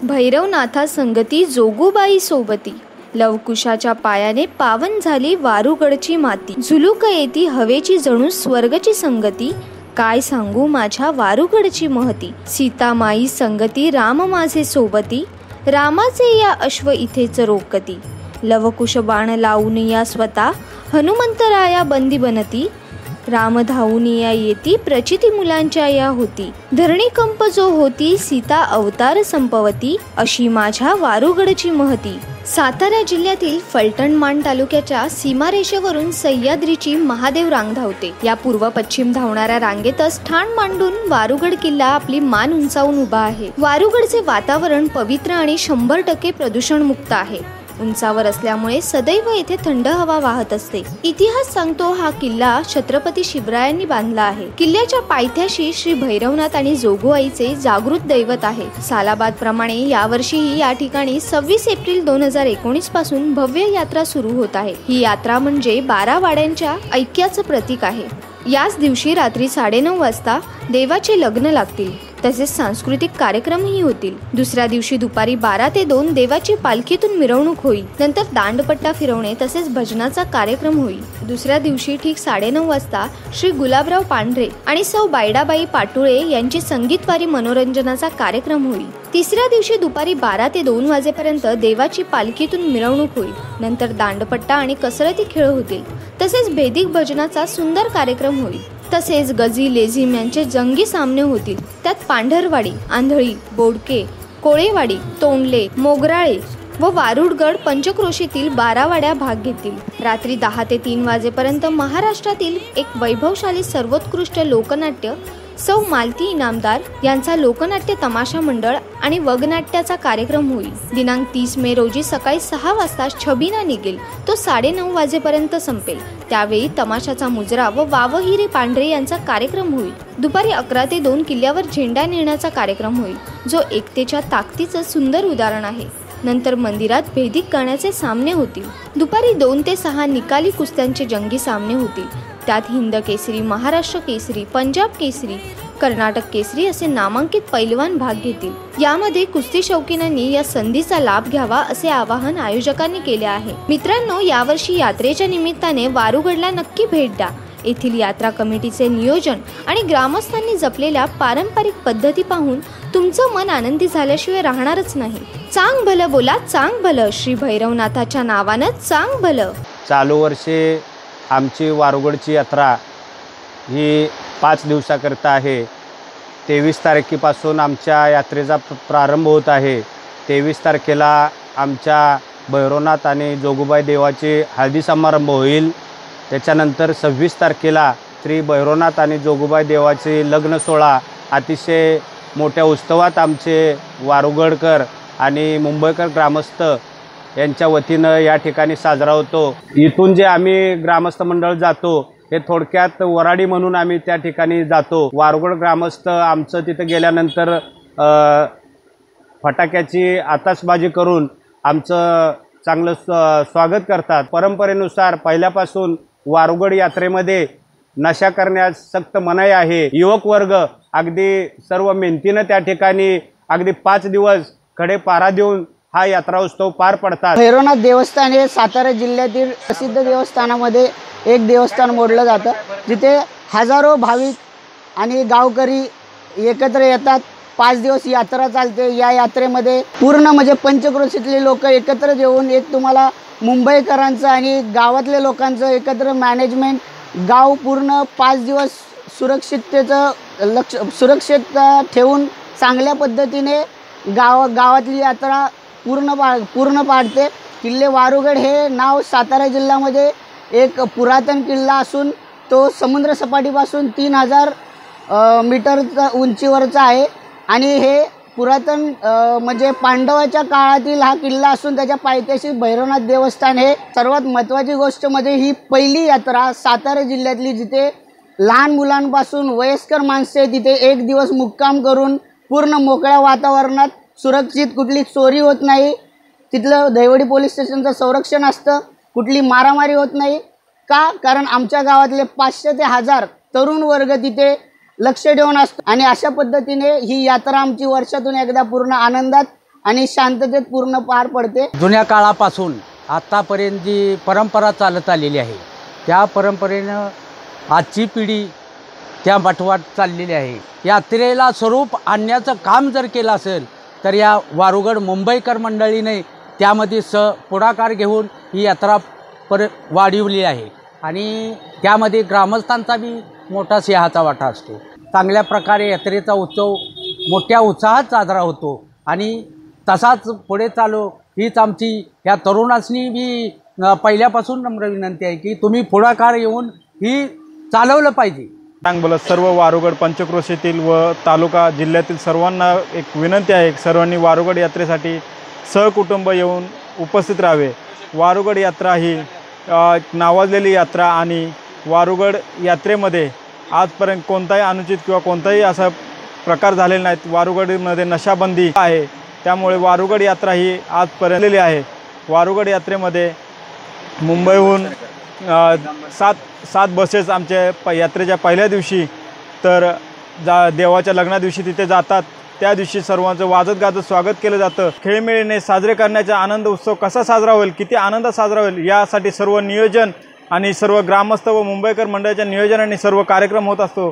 भैरवनाथा संगती जोगूबाई सोबती, लवकुशाच्या पायाने पावन झाली वारुगडची माती, झुलूक येती हवेची जणू स्वर्गची संगती, काय सांगू माझ्या वारुगडची महती. सीतामाई संगती राम माझे सोबती, रामाचे या अश्व इथेच रोकती, लवकुश बाण लावून या स्वतः, हनुमंतराया बंदी बनती, राम धावून या येती प्रचिती मुलांच्या या होती, धरणी कंप जो होती सीता अवतार संपवती, अशी माझ्या वारुगडची महती. सातारा जिल्ह्यातील फलटण माण तालुक्याच्या सीमारेषेवरून सह्याद्रीची महादेव रांग धावते. या पूर्व पश्चिम धावणाऱ्या रांगेतच ठाण मांडून वारुगड किल्ला आपली मान उंचावून उभा आहे. वारुगडचे वातावरण पवित्र आणि 100% प्रदूषण मुक्त आहे. उंचावर असल्यामुळे सदैव येथे थंड हवा वाहत असते. इतिहास सांगतो हा किल्ला छत्रपती शिवरायांनी बांधला आहे. किल्ल्याच्या पायथ्याशी श्री भैरवनाथ आणि जोगूआईचे जागृत दैवत आहे. सालाबाद प्रमाणे यावर्षीही या ठिकाणी 26 एप्रिल 2019 पासून भव्य यात्रा सुरू होत आहे. ही यात्रा म्हणजे 12 वाड्यांच्या ऐक्याचं प्रतीक आहे. याच दिवशी रात्री 9:30 वाजता देवाचे लग्न लागतील. तसेच सांस्कृतिक कार्यक्रमही होतील. दुसऱ्या दिवशी दुपारी 12 ते 2 देवाची पालखीतून मिरवणूक होईल. नंतर दांडपट्टा फिरवणे तसेच भजनाचा कार्यक्रम होईल. दुसऱ्या दिवशी ठीक 9:30 वाजता श्री गुलाबराव पांढरे आणि सौ बायडाबाई पाटुळे यांची संगीतवारी मनोरंजनाचा कार्यक्रम होईल. तिसऱ्या दिवशी दुपारी 12 ते 2 वाजेपर्यंत देवाची पालखीतून मिरवणूक होईल. नंतर दांडपट्टा आणि कसरती खेळ होतील. तसेच भेदिक भजनाचा सुंदर कार्यक्रम होईल. तसेच गजी लेझिम यांचे जंगी सामने होतील. त्यात पांढरवाडी, आंधळी, बोडके, कोळेवाडी, तोंडले, मोगराळे व वारुडगड पंचक्रोशीतील 12 वाड्या भाग घेतील. रात्री 10 ते 3 वाजेपर्यंत महाराष्ट्रातील एक वैभवशाली सर्वोत्कृष्ट लोकनाट्य सौ मालती इनामदार यांचा लोकनाट्य तमाशा मंडळ आणि वगनाट्याचा कार्यक्रम होईल. दिनांक 30 मे रोजी सकाळी 6 वाजता छबिना निघेल. तो 9:30 वाजेपर्यंत संपेल. त्यावेळी तमाशाचा मुजरा व वावहिरे पांढरे यांचा कार्यक्रम होईल. दुपारी 11 ते 2 किल्ल्यावर झेंडा नेण्याचा कार्यक्रम होईल, जो एकतेच्या ताकदीचं सुंदर उदाहरण आहे. नंतर मंदिरात भेदिक गाण्याचे सामने होतील. दुपारी 2 ते 6 निकाली कुस्त्यांचे जंगी सामने होतील. त्यात हिंद केसरी, महाराष्ट्र केसरी, पंजाब केसरी, कर्नाटक केसरी असे नामांकित पैलवान भाग घेतील. यामध्ये कुस्ती शौकीनांनी या संधीचा लाभ घ्यावा असे आवाहन आयोजकांनी केले आहे. मित्रांनो, यावर्षी यात्रेच्या निमित्ताने वारुगडला नक्की भेट द्या. येथील यात्रा कमिटीचे नियोजन आणि ग्रामस्थांनी जपलेल्या पारंपरिक पद्धती पाहून तुमचं मन आनंदी झाल्याशिवाय राहणारच नाही. चांग भलं बोला, चांग भलं, श्री भैरवनाथाच्या नावानं चांग भलं. चालू वर्षी आमची वारुगडची यात्रा ही 5 दिवसाकरता आहे. 23 तारखेपासून आमच्या यात्रेचा प्रारंभ होत आहे. 23 तारखेला आमच्या भैरवनाथ आणि जोगूबाई देवाचे हळदी समारंभ होईल. त्याच्यानंतर 26 तारखेला श्री भैरवनाथ आणि जोगूबाई देवाचे लग्न सोहळा अतिशय मोठ्या उत्सवात आमचे वारुगडकर आणि मुंबईकर ग्रामस्थ यांच्या वतीनं या ठिकाणी साजरा होतो. इथून जे आम्ही ग्रामस्थ मंडळ जातो हे थोडक्यात वराडी म्हणून आम्ही त्या ठिकाणी जातो. वारुगड ग्रामस्थ आमचं तिथं गेल्यानंतर फटाक्याची आतषबाजी करून आमचं चांगलं स्वागत करतात. परंपरेनुसार पहिल्यापासून वारुगड यात्रेमध्ये नशा करण्यास सक्त मनाई आहे. युवक वर्ग अगदी सर्व मेहनतीनं त्या ठिकाणी अगदी 5 दिवस खडे पारा देऊन हा यात्रा उत्सव पार पडतात. भैरवनाथ देवस्थान हे सातारा जिल्ह्यातील प्रसिद्ध देवस्थानामध्ये एक देवस्थान मोडलं जातं, जिथे हजारो भाविक आणि गावकरी एकत्र येतात. 5 दिवस यात्रा चालते. या यात्रेमध्ये पूर्ण म्हणजे पंचक्रोशीतले लोक एकत्र येऊन एक तुम्हाला मुंबईकरांचं आणि गावातल्या लोकांचं एकत्र मॅनेजमेंट, गाव पूर्ण 5 दिवस सुरक्षित ठेवून चांगल्या पद्धतीने गावातली यात्रा पूर्ण पाडते. किल्ले वारुगड हे नाव सातारा जिल्ह्यामध्ये एक पुरातन किल्ला असून तो समुद्र सपाटीपासून 3000 मीटर उंचीवरचा आहे. आणि हे पुरातन म्हणजे पांडवाच्या काळातील हा किल्ला असून त्याच्या पायथ्याशी भैरवनाथ देवस्थान हे सर्वात महत्त्वाची गोष्ट म्हणजे ही पहिली यात्रा सातारा जिल्ह्यातली, जिथे लहान मुलांपासून वयस्कर माणसे तिथे एक दिवस मुक्काम करून पूर्ण मोकळ्या वातावरणात सुरक्षित, कुठली चोरी होत नाही, तिथलं दैवडी पोलीस स्टेशनचं संरक्षण असतं, कुठली मारामारी होत नाही. का? कारण आमच्या गावातले 500 ते 1000 तरुण वर्ग तिथे लक्ष ठेवून असतो. आणि अशा पद्धतीने ही यात्रा आमची वर्षातून एकदा पूर्ण आनंदात आणि शांततेत पूर्ण पार पडते। जुन्या काळापासून आतापर्यंत जी परंपरा चालत आलेली आहे त्या परंपरेनं आजची पिढी त्या पाठोपाठ चाललेली आहे। यात्रेला स्वरूप आणण्याचं काम जर केलं असेल तर या वारुगड मुंबईकर मंडळीने त्यामध्ये पुढाकार घेऊन ही यात्रा वाढवली आहे आणि त्यामध्ये ग्रामस्थांचा बी मोठा सिंहाचा वाटा असतो। चांगल्या प्रकारे यात्रेचा उत्सव मोठ्या उत्साहात साजरा होतो आणि तसाच पुढे चालू हीच आमची ह्या तरुणांनी बी पहिल्यापासून नम्र विनंती आहे की तुम्ही पुढाकार येऊन ही चालवलं पाहिजे। बोलत सर्व वारुगड पंचक्रोशीतील व तालुका जिल्ह्यातील सर्वांना एक विनंती आहे, सर्वांनी वारुगड यात्रेसाठी सहकुटुंब येऊन उपस्थित राहावे। वारुगड यात्रा ही नावाजलेली यात्रा आणि वारुगड यात्रेमध्ये आजपर्यंत कोणताही अनुचित किंवा कोणताही असा प्रकार झालेला नाहीत। वारुगडमध्ये नशाबंदी आहे, त्यामुळे वारुगड यात्रा ही आजपर्यंत आहे। वारुगड यात्रेमध्ये मुंबईहून 7 बसेस आमच्या यात्रेच्या पहिल्या दिवशी तर देवाच्या लग्ना दिवशी तिथे जातात। त्या दिवशी सर्वांचं वाजत गाजत स्वागत केलं जातं। खेळीमेळीने साजरे करण्याचा आनंद उत्सव कसा साजरा होईल, किती आनंदात साजरा होईल यासाठी सर्व नियोजन आणि सर्व ग्रामस्थ व मुंबईकर मंडळाच्या नियोजनाने सर्व कार्यक्रम होत असतो।